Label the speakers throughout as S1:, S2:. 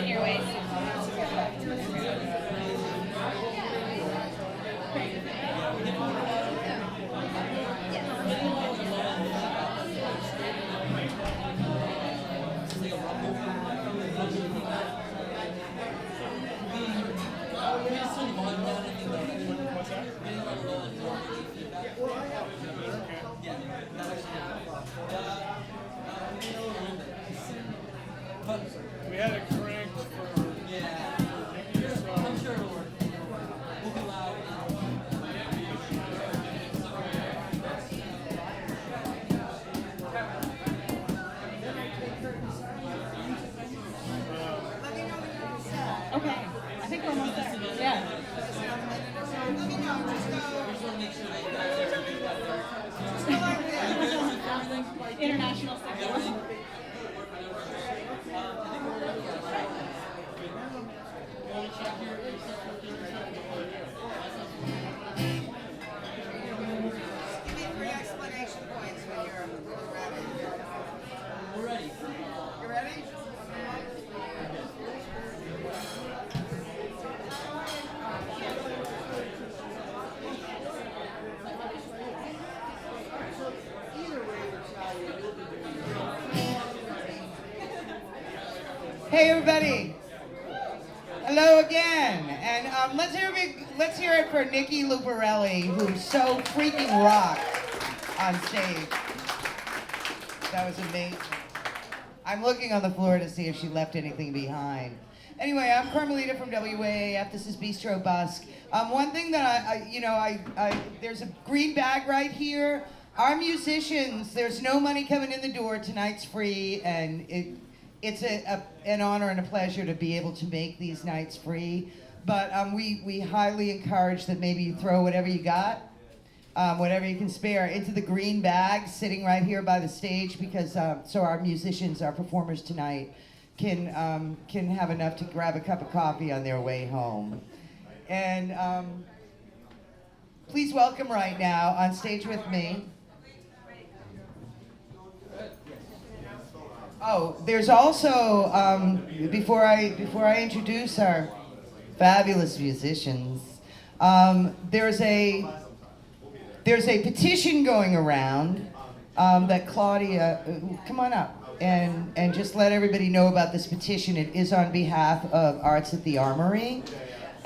S1: in your waist.
S2: We had it cranked for Nikki, so I'm sure it'll work. We'll be loud.
S1: Okay, I think we're almost there. Yeah. International signal.
S3: Give me 3 explanation points when you're ready.
S2: We're ready.
S3: You ready? Hey everybody! Hello again, and let's hear it for Nikki Luparelli, who so freaking rocked on stage. That was amazing. I'm looking on the floor to see if she left anything behind. Anyway, I'm Carmelita from WAAF. This is Bistro Busk. One thing that I there's a green bag right here. Our musicians, there's no money coming in the door. Tonight's free, and it's an honor and a pleasure to be able to make these nights free. But we highly encourage that maybe you throw whatever you got, whatever you can spare, into the green bag sitting right here by the stage, because so our musicians, our performers tonight, can have enough to grab a cup of coffee on their way home. And please welcome right now on stage with me. Oh, there's also before I introduce our fabulous musicians, there's a petition going around that Claudia, come on up and just let everybody know about this petition. It is on behalf of Arts at the Armory,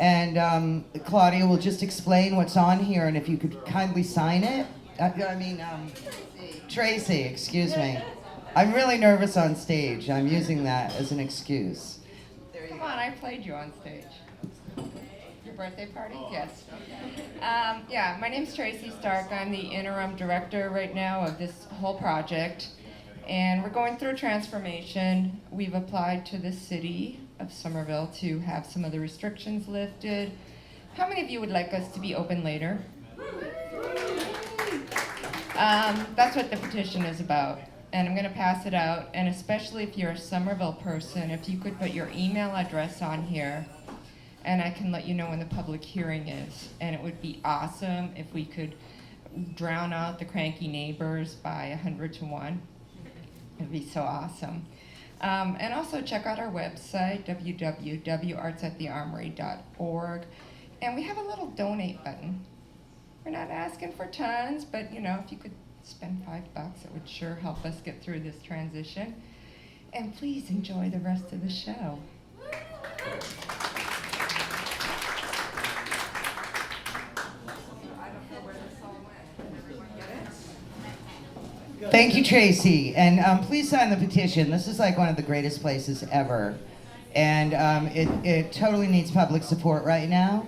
S3: and Claudia will just explain what's on here, and if you could kindly sign it. Tracy, excuse me. I'm really nervous on stage. I'm using that as an excuse.
S4: Come on, I played you on stage. Your birthday party? Yes. Yeah, my name's Tracy Stark. I'm the interim director right now of this whole project. And we're going through a transformation. We've applied to the city of Somerville to have some of the restrictions lifted. How many of you would like us to be open later? That's what the petition is about. And I'm going to pass it out, and especially if you're a Somerville person, if you could put your email address on here, and I can let you know when the public hearing is. And it would be awesome if we could drown out the cranky neighbors by 100 to 1. It'd be so awesome. And also check out our website, www.artsatthearmory.org. And we have a little donate button. We're not asking for tons, but if you could spend $5, it would sure help us get through this transition. And please enjoy the rest of the show.
S3: Thank you, Tracy. And please sign the petition. This is like one of the greatest places ever. And it totally needs public support right now.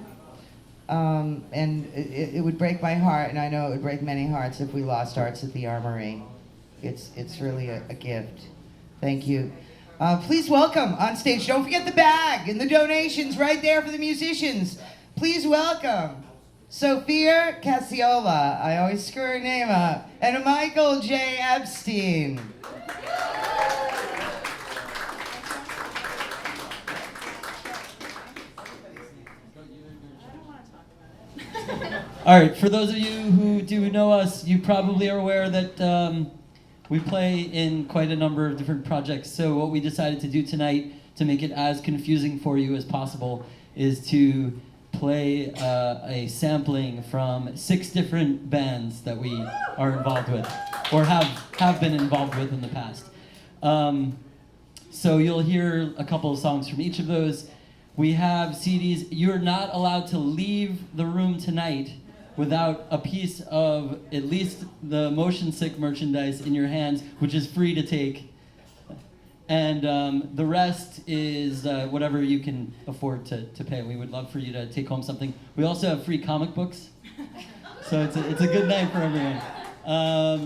S3: And it would break my heart, and I know it would break many hearts if we lost Arts at the Armory. It's really a gift. Thank you. Please welcome on stage. Don't forget the bag and the donations right there for the musicians. Please welcome Sophia Cassiola. I always screw her name up. And Michael J. Epstein.
S5: All right, for those of you who do know us, you probably are aware that we play in quite a number of different projects. So what we decided to do tonight, to make it as confusing for you as possible, is to play a sampling from 6 different bands that we are involved with, or have been involved with in the past. So you'll hear a couple of songs from each of those. We have CDs. You're not allowed to leave the room tonight without a piece of at least the Motion Sick merchandise in your hands, which is free to take. And the rest is whatever you can afford to pay. We would love for you to take home something. We also have free comic books, so it's a good night for everyone.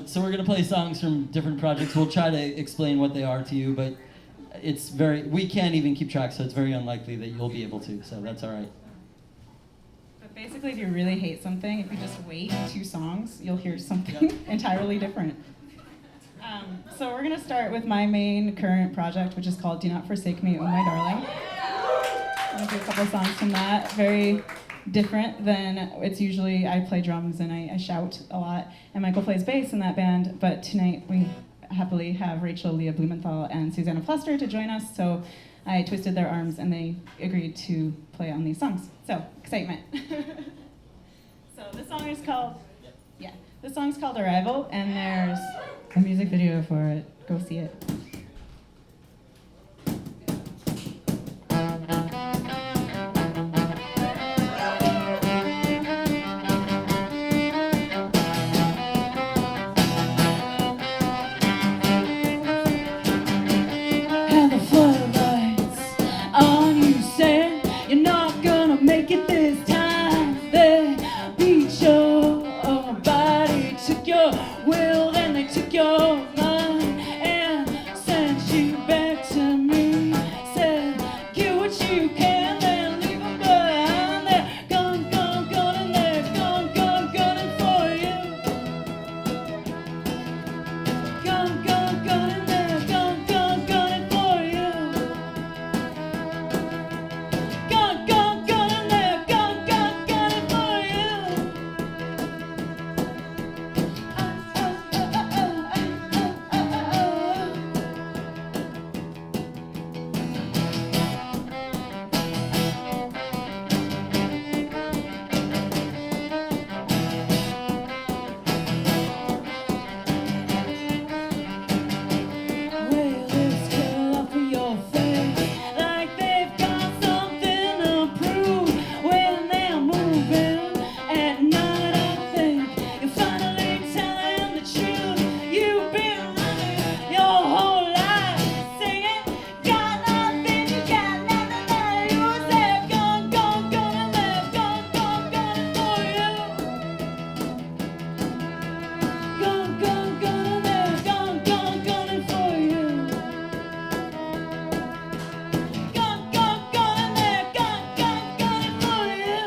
S5: So we're gonna play songs from different projects. We'll try to explain what they are to you, but we can't even keep track, so it's very unlikely that you'll be able to. So that's all right.
S1: But basically, if you really hate something, if you just wait 2 songs, you'll hear something entirely different. So we're gonna start with my main current project, which is called Do Not Forsake Me, Oh My Darling. I'm gonna do a couple songs from that. Very different than it's usually. I play drums and I shout a lot, and Michael plays bass in that band, but tonight we happily have Rachel, Leah Blumenthal, and Susanna Fluster to join us, so I twisted their arms and they agreed to play on these songs. So, excitement. So this song is called, this song's called Arrival, and there's a music video for it. Go see it.
S6: And the floodlights on you say you're not gonna make it this time. They beat your body, took your will, then they took your mind and sent you back to me. Said, get what you can, then leave them behind. They're gone, gone, gone, and they're gone, gone, gunning for you. Gone, gone, gone, and they're gone, gone, gunning for you. Gone, gone, gone, and they're gone, gone, gunning for you. Well, it's still up for your face, like they've got something to prove when they're moving at night. I think you're finally telling the truth. You've been running your whole life singing, got nothing, you got nothing there. You said, gone, gone, gone, and they've gone, gone, gone for you. Gone, gone, gone, and they're gone, gone, gone for you. Gone, gone, gone, and they're gone, gone, gone for you.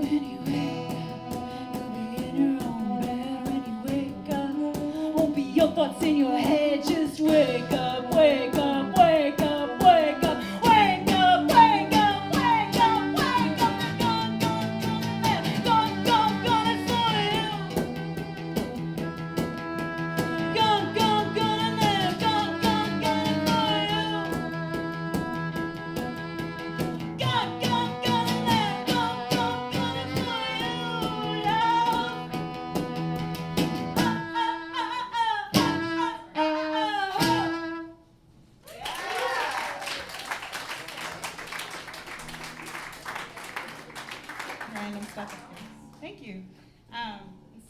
S6: When you wake up, you'll be in your own bed. When you wake up, won't be your thoughts in your head. Just wake up, wake up, wake up, wake up, wake up, wake up, wake up, wake up. They're gone, gone, gone, gone, for you. Gone, gone, gone, and they're gone, gone, gone for you. Gone, gone, gone, and they're gone, gone, gone for you, love.
S1: Random stuff. Thank you.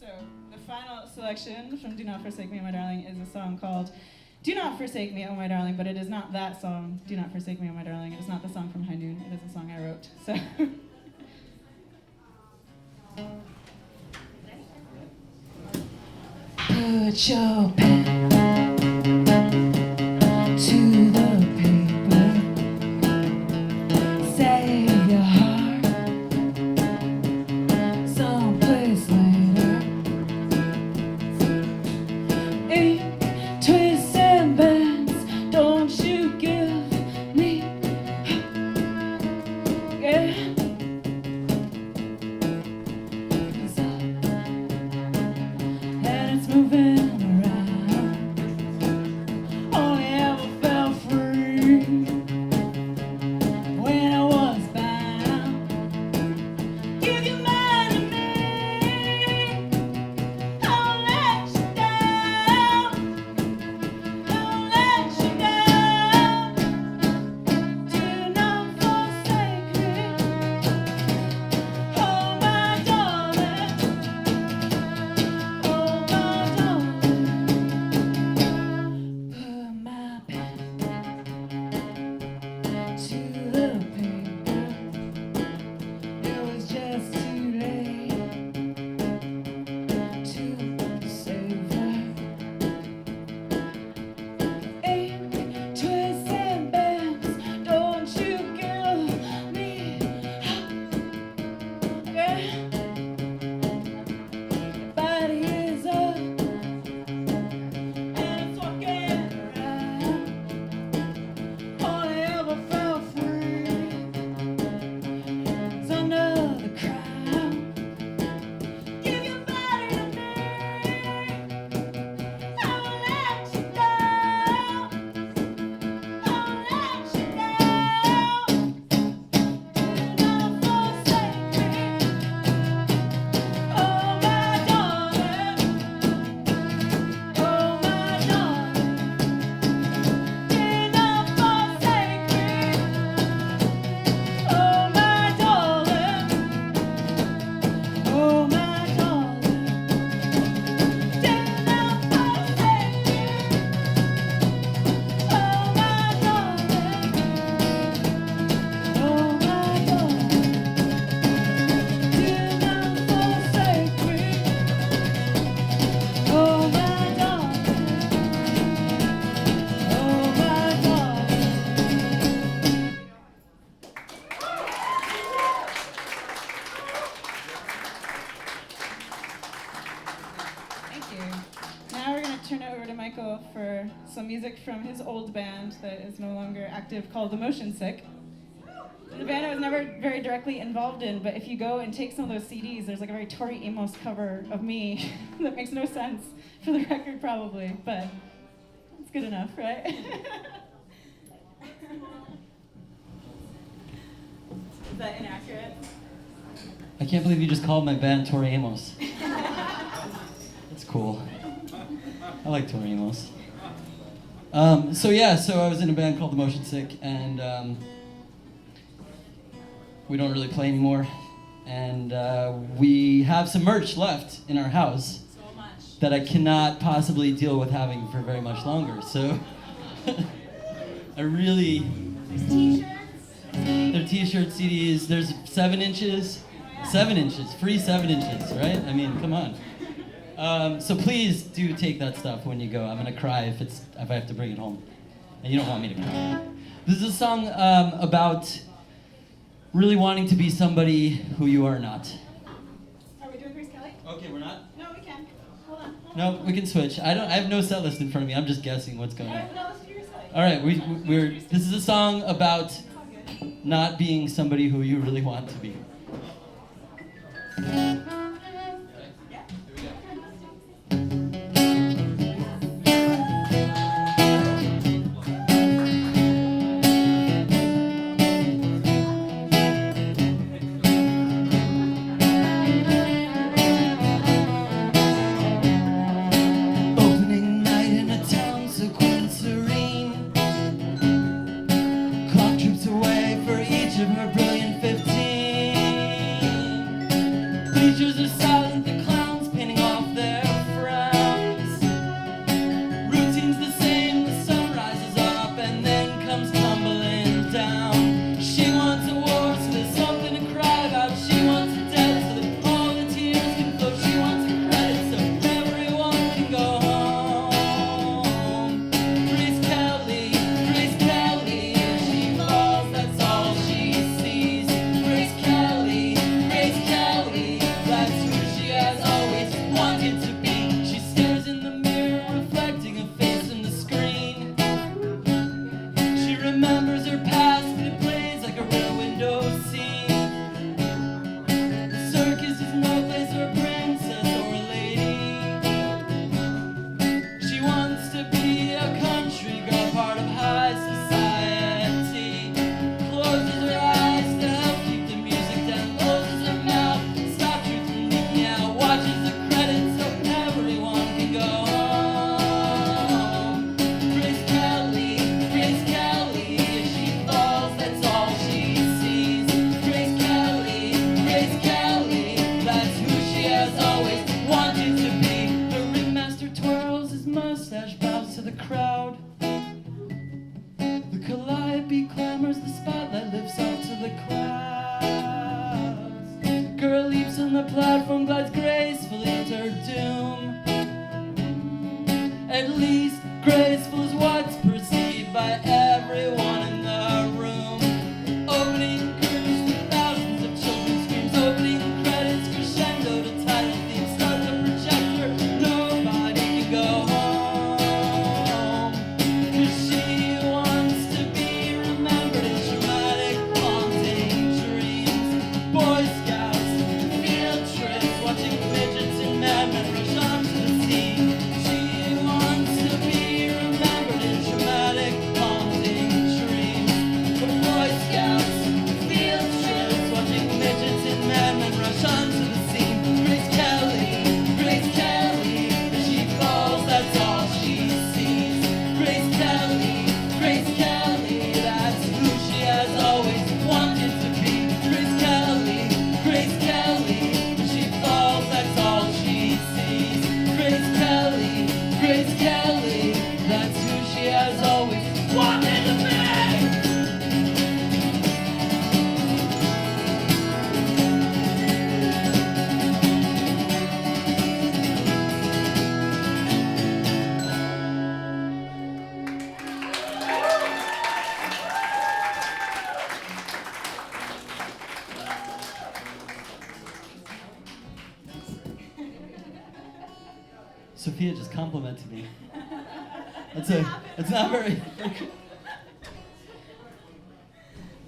S1: So the final selection from Do Not Forsake Me, Oh My Darling is a song called Do Not Forsake Me, Oh My Darling, but it is not that song, Do Not Forsake Me, Oh My Darling. It is not the song from High Noon. It is a song I wrote. So.
S6: Put your pen to the paper. Save your heart someplace later. Ink, twists and bends, don't you give me
S1: some music from his old band that is no longer active called the Motion Sick. The band I was never very directly involved in, but if you go and take some of those CDs, there's like a very Tori Amos cover of me that makes no sense for the record probably, but it's good enough, right? Is that inaccurate?
S5: I can't believe you just called my band Tori Amos. That's cool. I like Tori Amos. So I was in a band called The Motion Sick, and we don't really play anymore. And we have some merch left in our house that I cannot possibly deal with having for very much longer. So I really... They're t-shirts, CDs, there's 7 inches. 7 inches, free 7 inches, right? I mean, come on. So please do take that stuff when you go. I'm gonna cry if I have to bring it home. And you don't want me to cry. This is a song about really wanting to be somebody who you are not.
S1: Are we doing Grace Kelly?
S5: Okay, we're not?
S1: No, we can. Hold on.
S5: No, we can switch. I have no set list in front of me. I'm just guessing what's going on.
S1: No, let's do your side.
S5: All right, this is a song about not being somebody who you really want to be.
S7: Opening night in a town so quiet and serene. Clock trips away for each of her brilliant 15. Bleachers are silent, the clowns painting off their frowns. Routine's the same, the sun rises up and then comes tumbling down. She wants a war so there's something to cry about. She wants a death so that all the tears can flow. She wants a credit so everyone can go home. Grace Kelly, she falls, that's all she sees. Grace Kelly, that's who she has always wanted to be. She stares in the mirror, reflecting a face in the screen. She remembers her past, but it plays like a rear window scene. The circus is no place for a princess or a lady. She wants to be a country girl, part of high society. Closes her eyes to help keep the music down, closes her mouth, stop truth from leaking out, watches the credits so everyone can go home. Grace Kelly, if she falls, that's all she sees. Grace Kelly, that's who she has always wanted to be. The ringmaster twirls his mustache, bows to the crowd. The calliope clamors, the spotlight lifts up to the clouds. Girl leaps on the platform, glides gracefully to her doom. At least graceful is what's perceived by everyone in the room. Opening curtains to thousands of children's screams. Opening credits crescendo to title themes. Start the projector, nobody can go home. 'Cause she wants to be remembered in dramatic, haunting dreams. Boy Scouts, field trips, watching midgets and madmen rush onto the scene. She wants to be remembered in dramatic, haunting dreams. Boy Scouts, field trips, watching midgets and madmen rush onto the scene. Grace Kelly, if she falls, that's all she sees. Grace Kelly, that's who she has always wanted to be. Grace Kelly, if she falls, that's all she sees. Grace Kelly, that's who she has always wanted to be.
S5: Sophia just complimented me. It's not very.
S1: I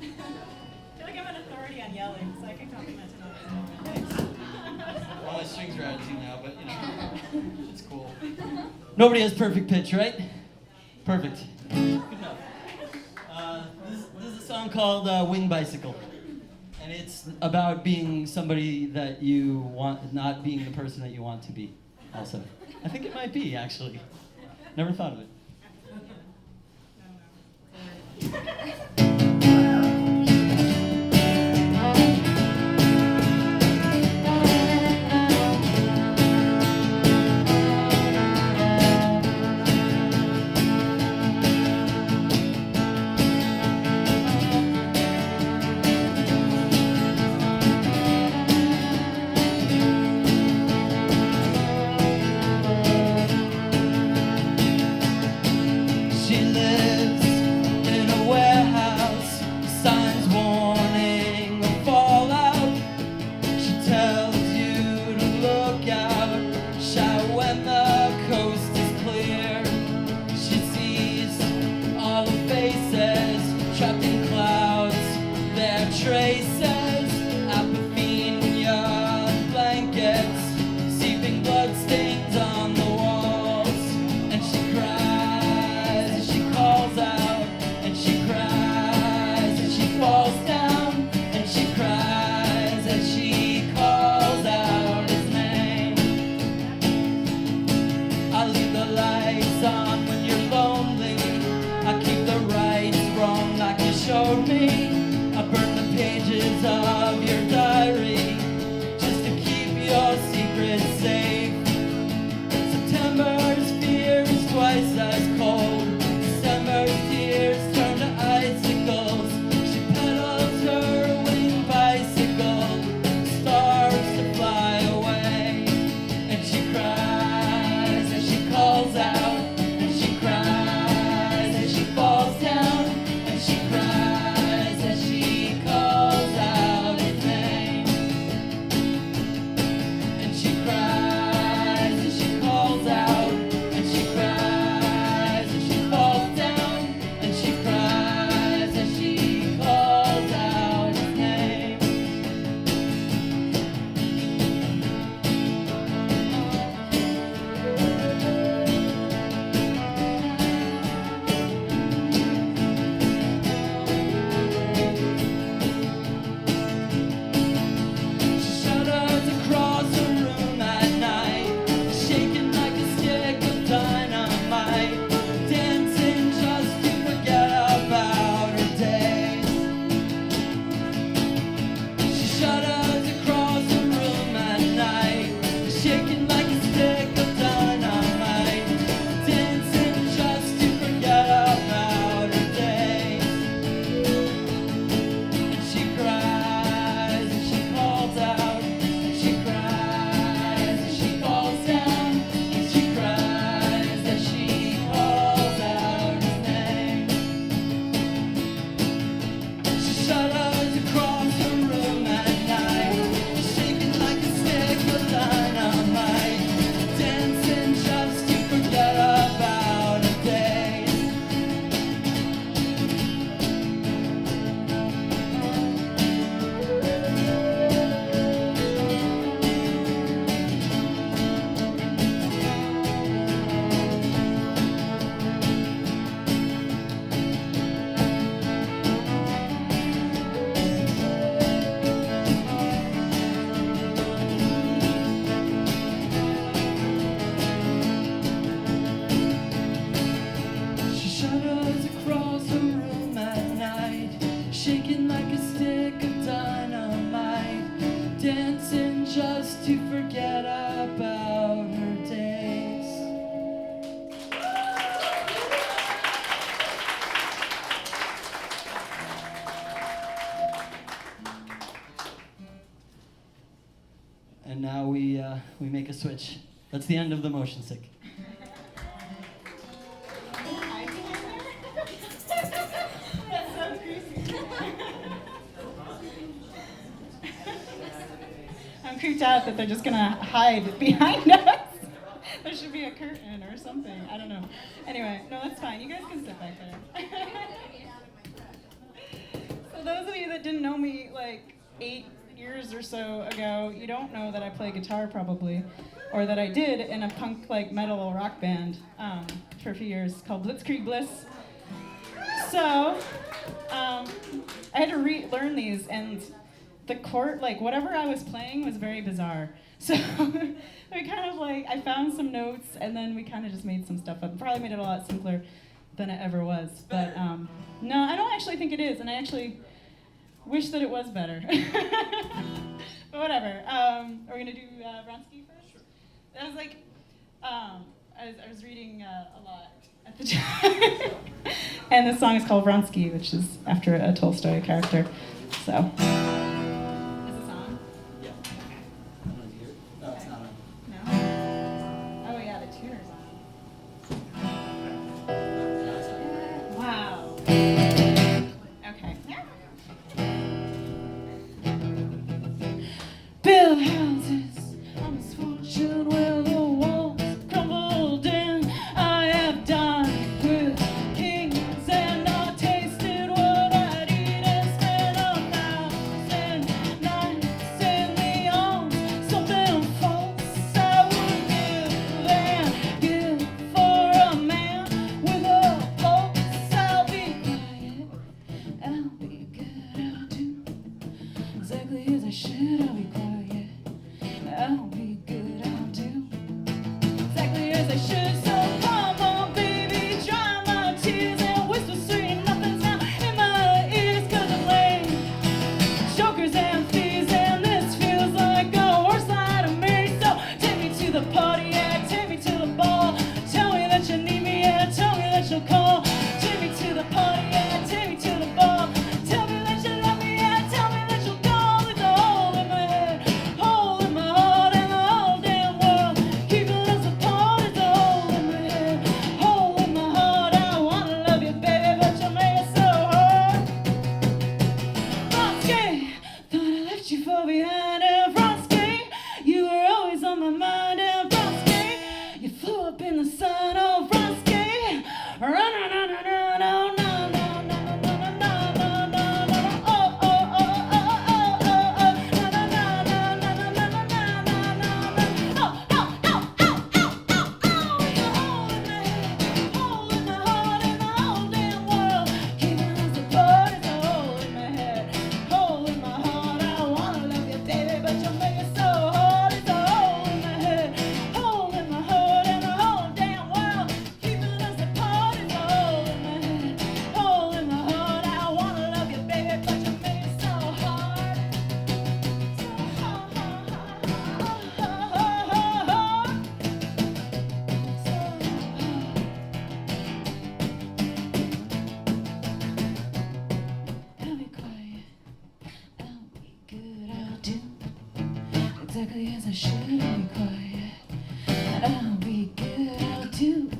S1: feel like I'm an authority on yelling, so I can compliment another.
S5: All my strings are out of tune now, but you know, it's cool. Nobody has perfect pitch, right? Perfect. Good enough. This is a song called Wing Bicycle. And it's about being somebody that you want, not being the person that you want to be, also. I think it might be, actually. Never thought of it.
S7: She lives in a warehouse, signs warning of fallout. She tells you to look out, shout when the coast is clear. She sees all the faces trapped in clouds, their traces, apophenia, blankets, seeping bloodstains on the walls, and she cries as she calls out, and she cries as she falls down, and she cries as she calls out his name. I leave the lights on when you're lonely, I keep the rights wrong like you showed me. I burn the pages of your diary just to keep your secrets safe. September's fear is twice as cold. December's tears turn to icicles. She pedals her winged bicycle, starts to fly away. And she cries as she calls out, and she cries as she falls down, and she cries as she calls out his name. And she cries as she calls out, and she cries as she falls down, and she cries as she calls out his name. She shudders across the room at night, shaking like a stick of dynamite, dancing just to forget about her days. She shudders across the room at night, shaking like a stick of dynamite, dancing just to forget about her days. And she cries and she calls out, and she cries and she falls down, and she cries as she calls out his name. She shudders across the room at night, shaking like a stick of dynamite, dancing just to forget about her days. She shudders across the room at night, shaking like a stick of dynamite, dancing just to forget about her days.
S5: And now we make a switch. That's the end of the motion sick.
S1: That's so creepy. I'm creeped out that they're just gonna hide behind us. There should be a curtain or something. I don't know. Anyway, no, that's fine. You guys can sit back there. So those of you that didn't know me like 8 years or so ago, you don't know that I play guitar probably, or that I did in a punk like metal rock band for a few years called Blitzkrieg Bliss. So I had to relearn these, and the chord, like whatever I was playing was very bizarre. So we kind of like, I found some notes and then we kind of just made some stuff up. Probably made it a lot simpler than it ever was. But no, I don't actually think it is, and I actually wish that it was better. But whatever. Are we gonna do Vronsky first? Sure. I was like, I was reading a lot at the time. And this song is called Vronsky, which is after a Tolstoy character. So. Is this on?
S5: Yeah. No, it's not on.
S1: No? Oh yeah, the tuner's on. Wow. Okay. Build houses on misfortune where the walls crumbled in. I have dined with kings and I tasted what I'd eat and spent $1,000 nights in the arms. Something false I would give for a man with a pulse. I'll be quiet, I'll be good, I'll do exactly as I should. I'll be quiet, I'll be good, I'll do exactly as I should. So come on, baby, dry my tears and whisper sweet nothings now in my ears, 'cause I'm lame. Jokers and thieves, and this feels like the worst side of me. So take me to the party, yeah, take me to the ball. Tell me that you need me, yeah, tell me that you'll call. Take me to the party, yeah, take me to the ball. Tell me that you love me, yeah, tell me that you'll call. There's a hole in my head, hole in my heart, and the whole damn world keeping us apart. There's a hole in my head, hole in my heart. I wanna love you, baby, but you make it so hard. Vronsky, thought I left you far behind. And Vronsky, you were always on my mind. And Vronsky, you flew up in the sun. Oh, Vronsky, run, run, run, run, run, oh, no, no, no, no, no, no, no, no, no, oh, oh, oh, oh, oh, oh, oh, no, no, no, no, no, no, no, no, no, no, oh, oh, oh, oh, oh, oh, oh, hole in my head, hole in my heart, and the whole damn world keeping us apart. It's a hole in my head, hole in my heart. I wanna love you, baby, but you make it so hard. It's a hole in my head, hole in my heart, and the whole damn world keeping us apart. It's a hole in my head, hole in my heart. I wanna love you, baby, but you make it so hard. I'll be quiet, I'll be good, I'll do exactly as I should. I'll be quiet, I'll be good, I'll do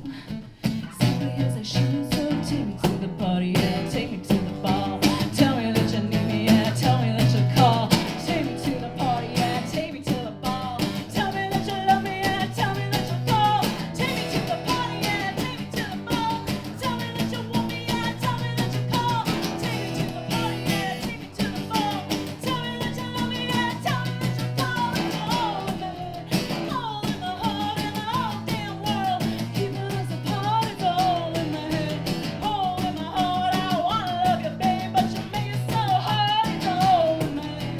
S1: exactly as I should. So take me to the party, yeah, take me to the ball. Tell me that you need me, yeah, tell me that you call. Take me to the party, yeah, take me to the ball. Tell me that you love me, yeah, tell me that you call. Take me to the party, yeah, take me to the ball. Tell me that you want me, yeah, tell me that you call. Take me to the party, yeah, take me to the ball. Tell me that you love me, yeah, tell me that you call. It's a hole in my head, hole in my heart, and the whole damn world keeping us apart. It's a hole in my head, hole in my heart. I wanna love you, baby, but you make it so hard. It's a hole in my head,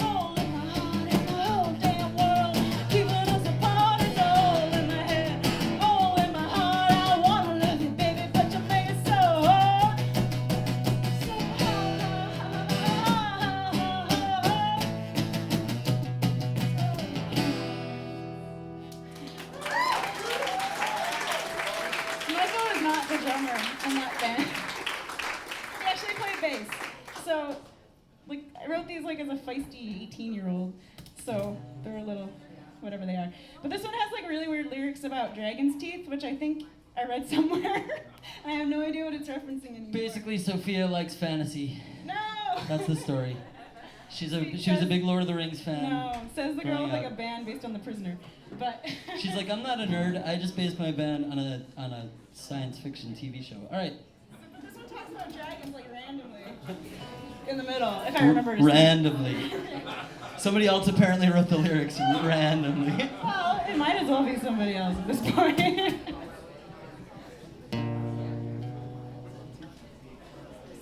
S1: hole in my heart, and the whole damn world keeping us apart. It's a hole in my head, hole in my heart. I wanna love you, baby, but you make it so hard. So Michael is not the drummer in that band. He actually played bass. So, like, I wrote these like as a feisty 18-year-old. So they're a little, whatever they are. But this one has like really weird lyrics about dragon's teeth, which I think I read somewhere. I have no idea what it's referencing anymore.
S5: Basically, Sophia likes fantasy.
S1: No.
S5: That's the story. She was a big Lord of the Rings fan.
S1: No, says the girl
S5: growing
S1: with like
S5: up.
S1: a band based on The Prisoner. But
S5: She's like, I'm not a nerd. I just based my band on a science fiction TV show. All right.
S1: this one talks about dragons like randomly in the middle, if I remember. to
S5: Randomly. Somebody else apparently wrote the lyrics randomly.
S1: Well, it might as well be somebody else at this point. Just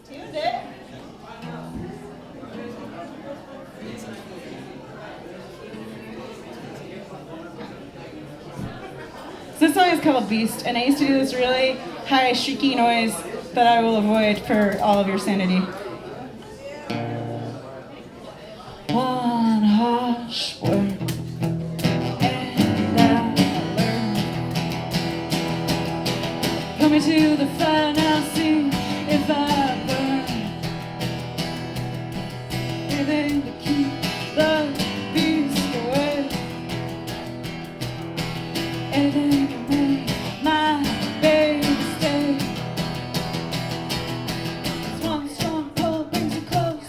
S1: tuned it. So this song is called Beast, and I used to do this really high, shrieky noise that I will avoid for all of your sanity. One harsh word, and I learn. Put me to the fire now, see if I burn. Anything to keep the beast away. Anything to make my baby stay. This one strong pull brings you close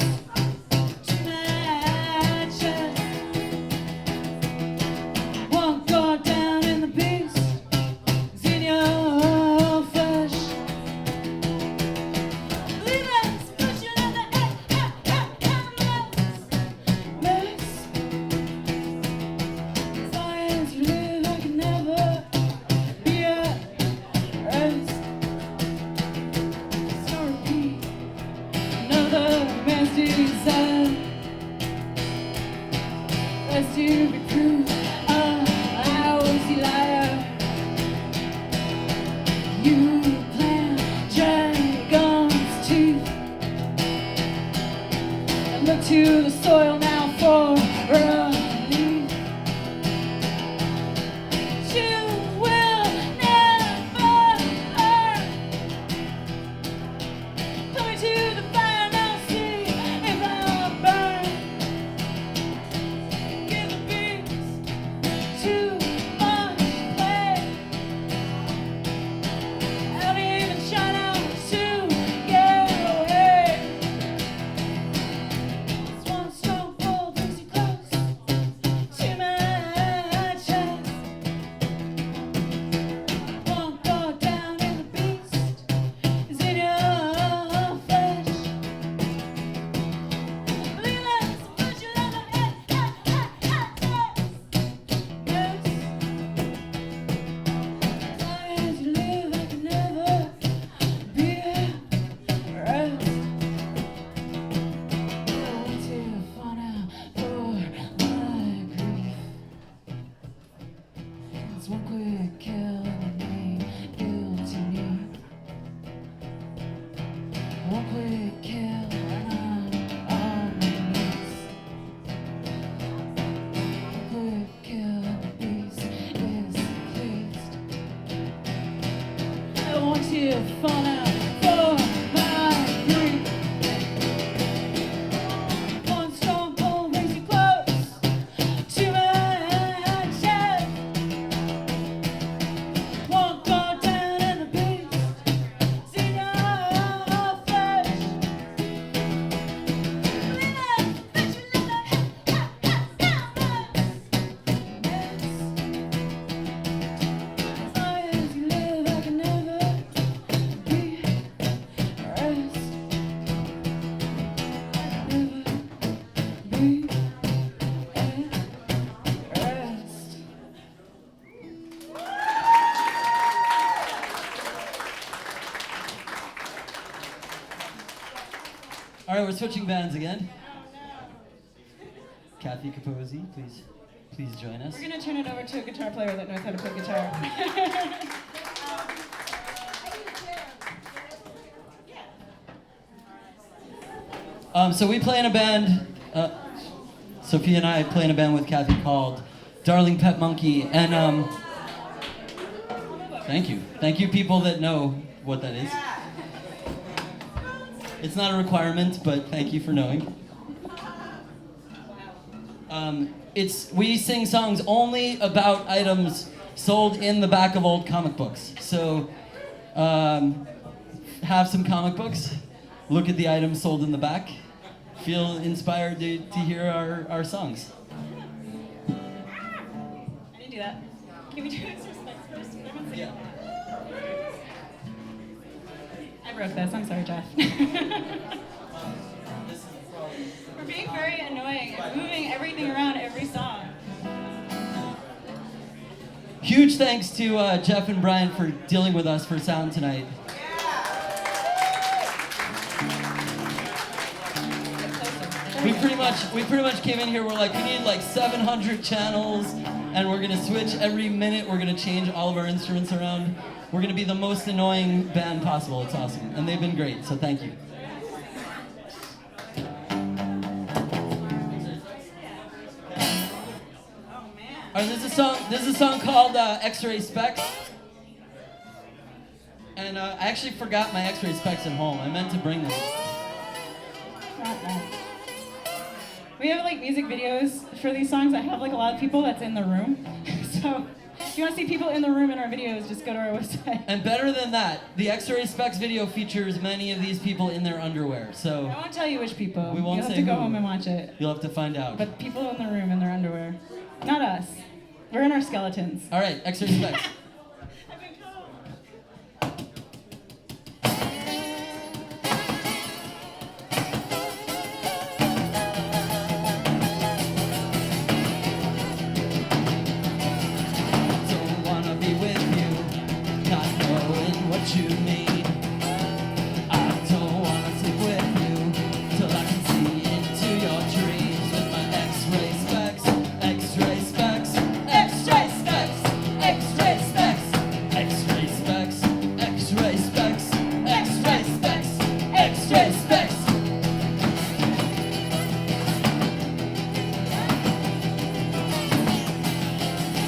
S1: to my chest. One guard down and the beast is in your flesh. Leave us, push it on the mess. As long as you live, I can never be at rest. So repeat another man's desire. Lest you be proved a lousy liar. You plant dragon's teeth and look to the soil now for relief. You will never earn. Put me to the fire now, see if I burn. Give the beast too much play. I'll even shine out to get away. This one strong pull brings you close to my chest. One guard down and the beast is in your flesh. Leave us, put your love on it. Yes. As long as you live, I can never be at rest. I want to find out for my grief. It's one quick kill and make guilty me. One quick kill and I'm on my knees. One quick kill and the beast is pleased. I want you to find out for my grief. One strong pull brings you close to my chest. One guard down and the beast is in your flesh. Leave us, put your love on As long as you live, I can never be at rest. Never be at rest.
S5: All right, we're switching bands again. Kathy Capozzi, please join us.
S1: We're gonna turn it over to a guitar player that knows how to play guitar.
S5: So we play in a band. Sophia and I play in a band with Kathy called Darling Pet Monkey, and thank you, people that know what that is. It's not a requirement, but thank you for knowing. We sing songs only about items sold in the back of old comic books. So, have some comic books, look at the items sold in the back, feel inspired to hear our songs.
S1: I didn't do that. Can we do extra specs first? Everyone's singing.
S5: Yeah.
S1: I broke this. I'm sorry, Jeff. We're being very annoying and moving everything around every song.
S5: Huge thanks to Jeff and Brian for dealing with us for sound tonight. We pretty much came in here. We're like, we need like 700 channels, and we're gonna switch every minute. We're gonna change all of our instruments around. We're gonna be the most annoying band possible. It's awesome, and they've been great. So thank you. All right, this is a song called X-Ray Specs. And I actually forgot my X-Ray Specs at home. I meant to bring them.
S1: We have like music videos for these songs that have like a lot of people that's in the room. So if you want to see people in the room in our videos, just go to our website.
S5: And better than that, the X-Ray Specs video features many of these people in their underwear. So
S1: I won't tell you which people.
S5: We won't
S1: You'll have
S5: say
S1: to go
S5: who.
S1: home and watch it.
S5: You'll have to find out.
S1: But people in the room in their underwear. Not us. We're in our skeletons.
S5: All right, X-Ray Specs. Don't wanna be with you, not knowing what you need. I don't wanna sleep with you till I can see into your dreams with my X-ray specs, X-ray specs, X-ray specs, X-ray specs, X-ray specs, X-ray specs, X-ray specs, X-ray specs.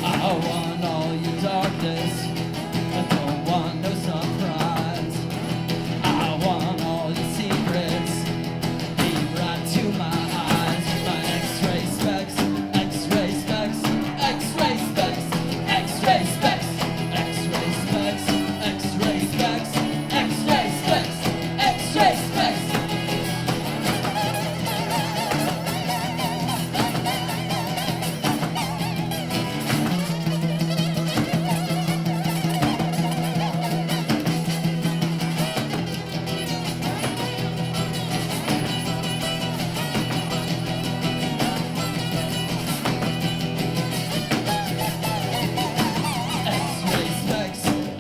S5: I want all your darkness. I don't want no surprise. I want all your secrets. Lead right to my eyes. My X-ray specs, X-ray specs, X-ray specs, X-ray specs, X-ray specs, X-ray specs, X-ray specs, X-ray specs. X-ray specs,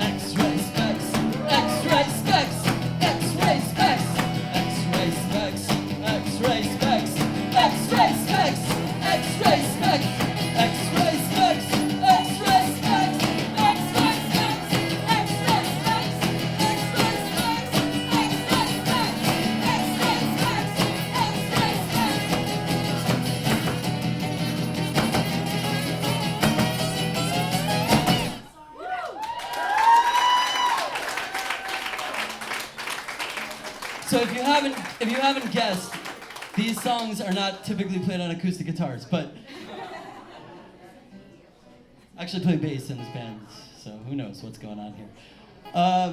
S5: X-ray specs, X-ray specs, X-ray specs, X-ray specs, X-ray specs, X-ray specs, X-ray specs, X-ray specs, X-ray specs, X-ray specs, X-ray specs, X-ray specs, X-ray specs, X-ray specs, X-ray specs. So if you haven't guessed, these songs are not typically played on acoustic guitars, but I actually play bass in this band, so who knows what's going on here.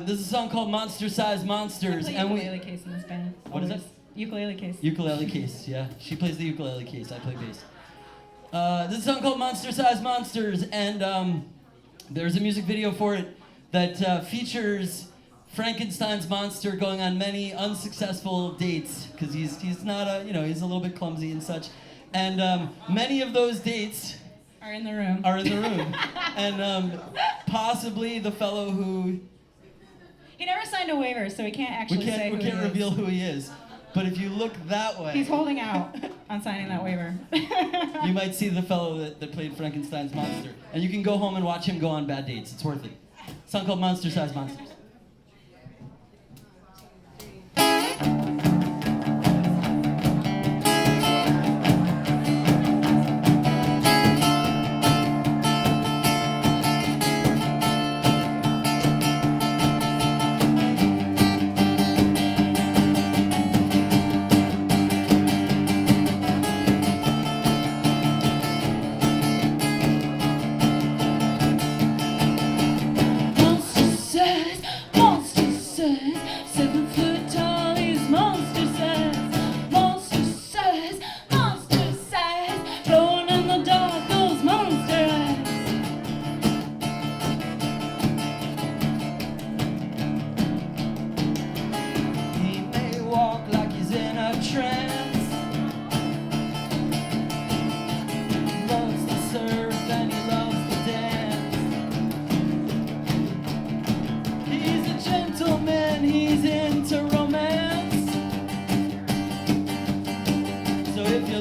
S5: This is a song called Monster Size Monsters,
S1: I play
S5: and
S1: ukulele case in this band.
S5: What is it?
S1: Ukulele case.
S5: Ukulele case, yeah. She plays the ukulele case, I play bass. This is a song called Monster Size Monsters, and there's a music video for it that features Frankenstein's monster going on many unsuccessful dates, because he's not he's a little bit clumsy and such. And many of those dates
S1: Are in the room.
S5: And possibly the fellow who
S1: He never signed a waiver, so we can't actually say who
S5: we
S1: he
S5: can't
S1: is.
S5: reveal who he is. But if you look that way,
S1: He's holding out on signing that waiver.
S5: you might see the fellow that played Frankenstein's monster. And you can go home and watch him go on bad dates. It's worth it. A song called Monster Size Monsters.
S6: Monster size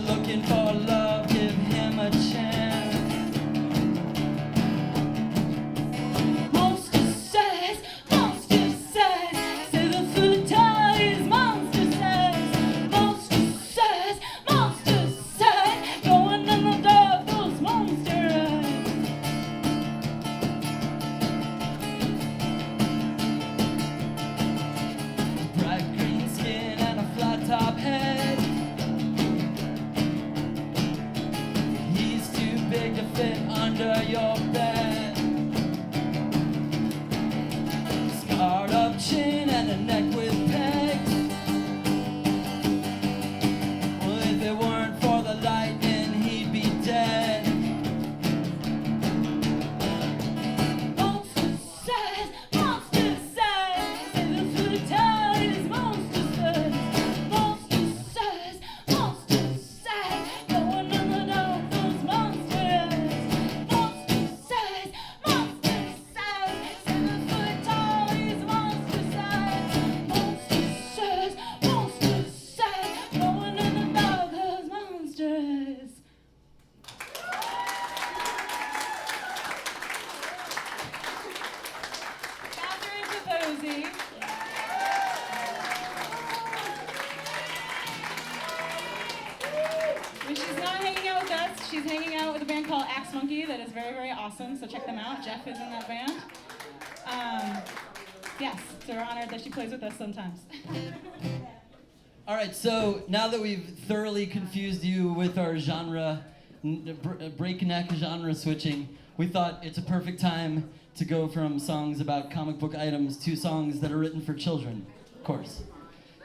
S7: you're looking for love, give him a chance.
S6: Monster size, say the food is monster size, going in the dark, those monster eyes.
S7: Bright green skin and a flat top head. He's too big to fit under your bed. Scarred up chin and a neck with pegs. Well, if it weren't for the lightning, he'd be dead.
S6: Monster size, say the food is monster size, going in the dark, those monster eyes. Monster size, say the food is monster size, going in the dark, those monster eyes.
S1: Catherine Capozzi. When she's not hanging out with us, she's hanging out with a band called Axe Monkey that is very, very awesome, so check them out. Jeff is in that band. Yes, so we're honored that she plays with us sometimes.
S5: All right, so now that we've thoroughly confused you with our breakneck genre switching, we thought it's a perfect time to go from songs about comic book items to songs that are written for children, of course.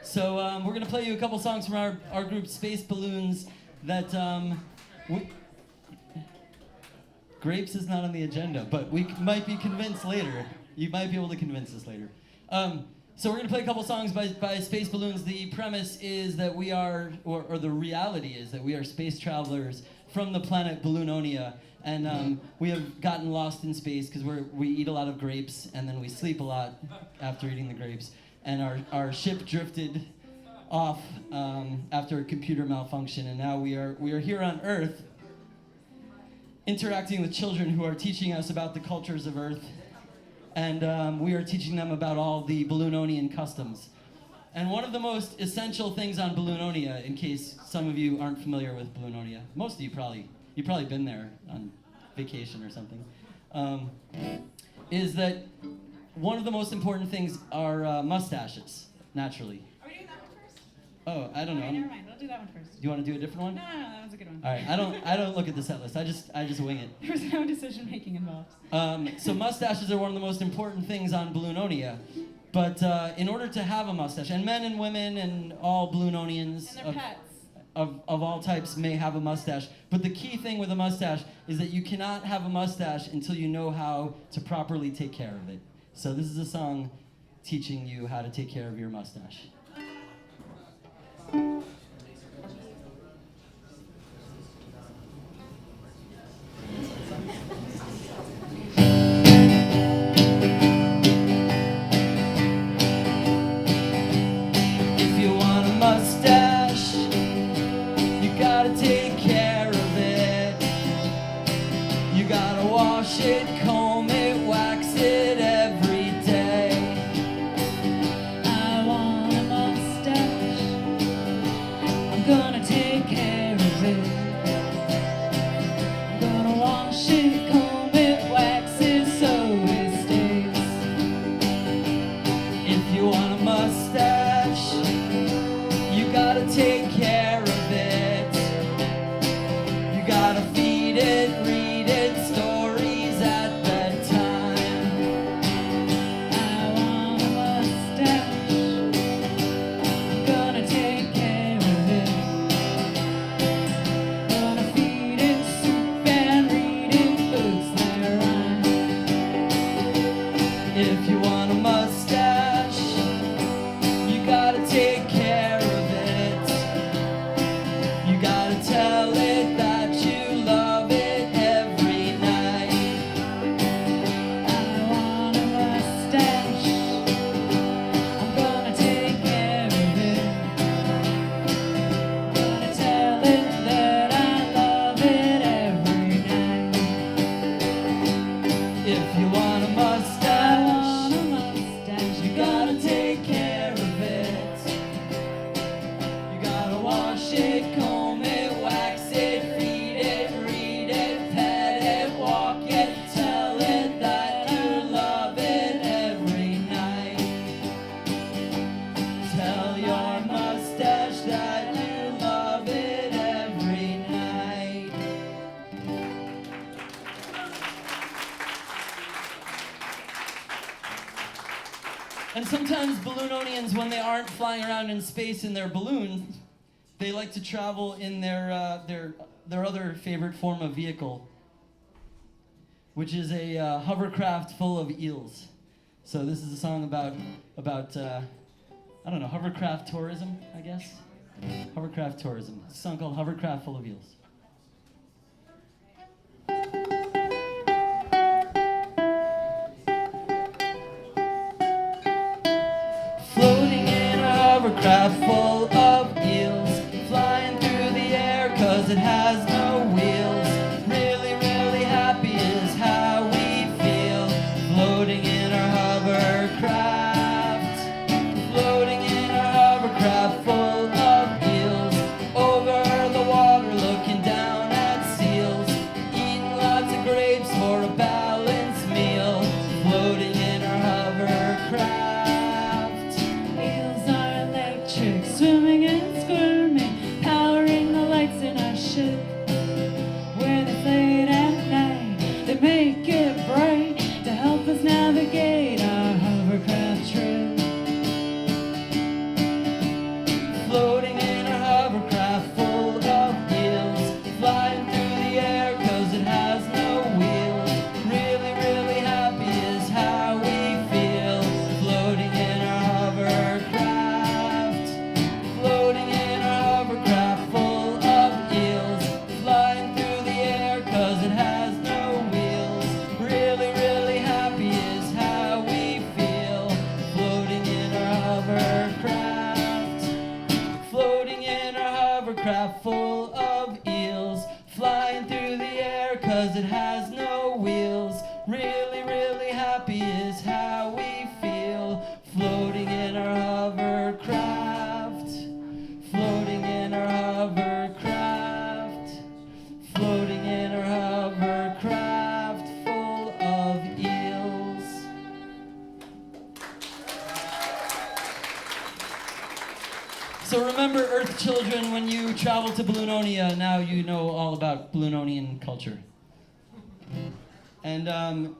S5: So we're gonna play you a couple songs from our group Space Balloons that Grapes is not on the agenda, but we might be convinced later. You might be able to convince us later. So we're gonna play a couple songs by Space Balloons. The premise is that we are, or the reality is that we are space travelers from the planet Balloononia, and we have gotten lost in space because we eat a lot of grapes and then we sleep a lot after eating the grapes. And our ship drifted off after a computer malfunction, and now we are here on Earth, interacting with children who are teaching us about the cultures of Earth, and we are teaching them about all the Balloononian customs. And one of the most essential things on Balloononia, in case some of you aren't familiar with Balloononia, most of you you've probably been there on vacation or something, is that one of the most important things are mustaches, naturally.
S1: Are we doing that one first?
S5: Oh, I don't know.
S1: Okay, never mind. We'll do that one first.
S5: Do you want to do a different one?
S1: No, that was a good one.
S5: All right. I don't look at the set list. I just wing it.
S1: There was no decision making involved.
S5: So mustaches are one of the most important things on Balloononia. But in order to have a mustache, and men and women and all Balloononians
S1: And their pets.
S5: of all types may have a mustache. But the key thing with a mustache is that you cannot have a mustache until you know how to properly take care of it. So this is a song teaching you how to take care of your mustache. If you want a mustache, you gotta take care of it. You gotta wash it, comb it, wax it every day.
S6: I want a mustache, I'm gonna take care of it. I'm gonna wash it, comb it, wax it so it stays.
S5: If you want a mustache, you gotta take care of it. You gotta feed it, read it, stories at bedtime.
S6: I want a mustache, I'm gonna take care of it. Gonna feed it soup and read it books that rhyme.
S5: If you want a mustache, you gotta take care of it. sometimes balloononians, when they aren't flying around in space in their balloon, they like to travel in their other favorite form of vehicle, which is a hovercraft full of eels. So this is a song about I don't know, hovercraft tourism, I guess. Hovercraft tourism. It's a song called Hovercraft Full of Eels. Floating in a hovercraft full of eels, flying through the air 'cause it has no wheels. Really, really happy is how we feel, floating in our hovercraft, floating in our hovercraft full of eels, over the water looking down at seals, eating lots of grapes for a balanced meal, floating in our hovercraft.
S6: Eels are electric, swimming and squirming, powering the lights in our ship. Where they fade at night, they make it bright to help us navigate our hovercraft trip.
S5: Floating in our hovercraft full of eels, flying through the air 'cause it has no wheels. Really, really happy is how we feel, floating in our hovercraft, floating in our hovercraft full of eels, flying through the air 'cause it has no wheels. Really, really happy is how we feel, floating in our hovercraft, floating in our hovercraft full of eels, flying through the air 'cause it has no wheels. Really, really happy is how we feel, floating in our hovercraft, floating in our hovercraft, floating in our hovercraft full of eels. So remember, Earth children, when you travel to Balloononia, now you know all about Balloononian culture. And are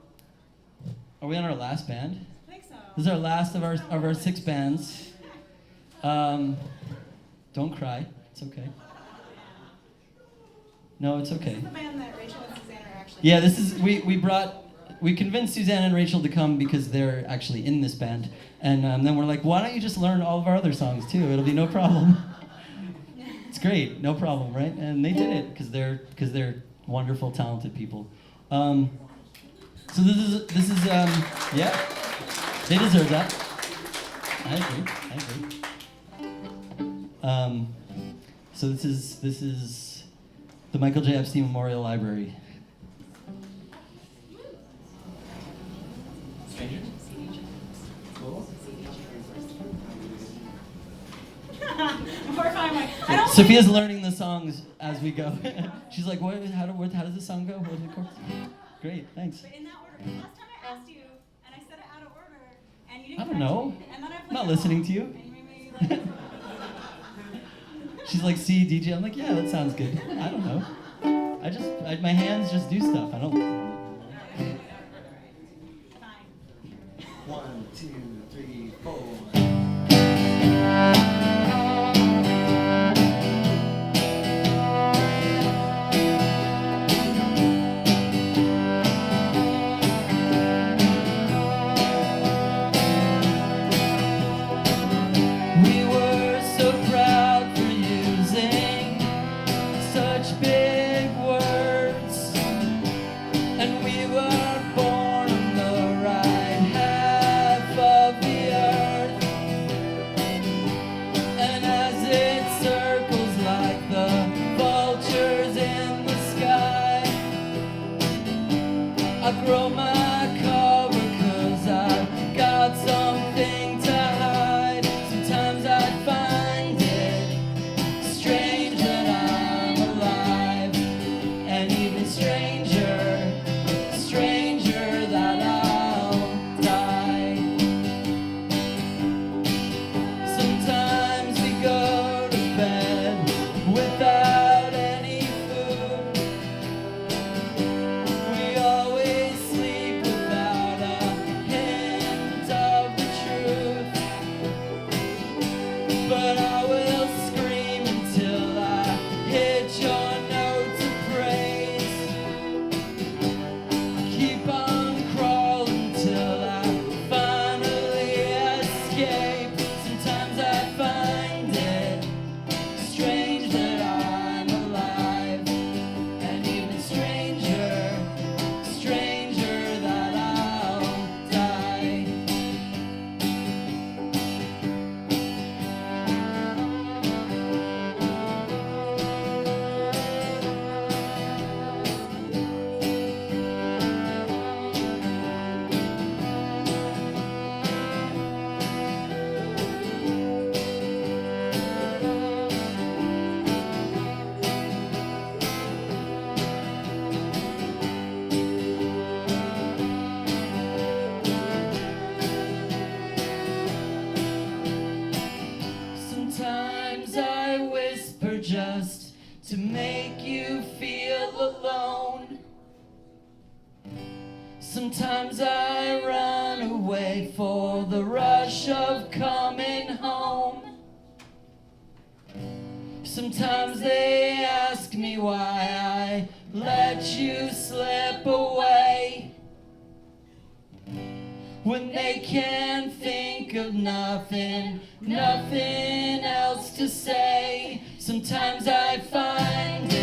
S5: we on our last band?
S1: I think so.
S5: This is our last of our 6 bands. Don't cry. It's okay. No, it's okay.
S1: This is the band that Rachel and Suzanne are actually.
S5: Yeah, this is we convinced Suzanne and Rachel to come because they're actually in this band, and then we're like, why don't you just learn all of our other songs too? It'll be no problem. It's great, no problem, right? And they did it because they're wonderful, talented people. So this is yeah, they deserve that. I agree. So this is the Michael J. Epstein Memorial Library.
S1: We're fine. I don't.
S5: Sophia's learning the songs as we go. She's like, what? How does this song go? What is the chorus? Great, thanks.
S1: But in that order, 'cause last time I asked you, and I said it out of order, and you didn't.
S5: I don't know.
S1: And then I
S5: I'm not listening to you.
S1: And you made me like.
S5: She's like, see, DJ. I'm like, yeah, that sounds good. I don't know. My hands just do stuff. I don't.
S1: Fine.
S2: 1, 2, 3, 4.
S5: We were so proud for using such big words, and we were born on the right half of
S7: just to make you feel alone. Sometimes I run away for the rush of coming home. Sometimes they ask me why I let you slip away, when they can think of nothing else to say. Sometimes I find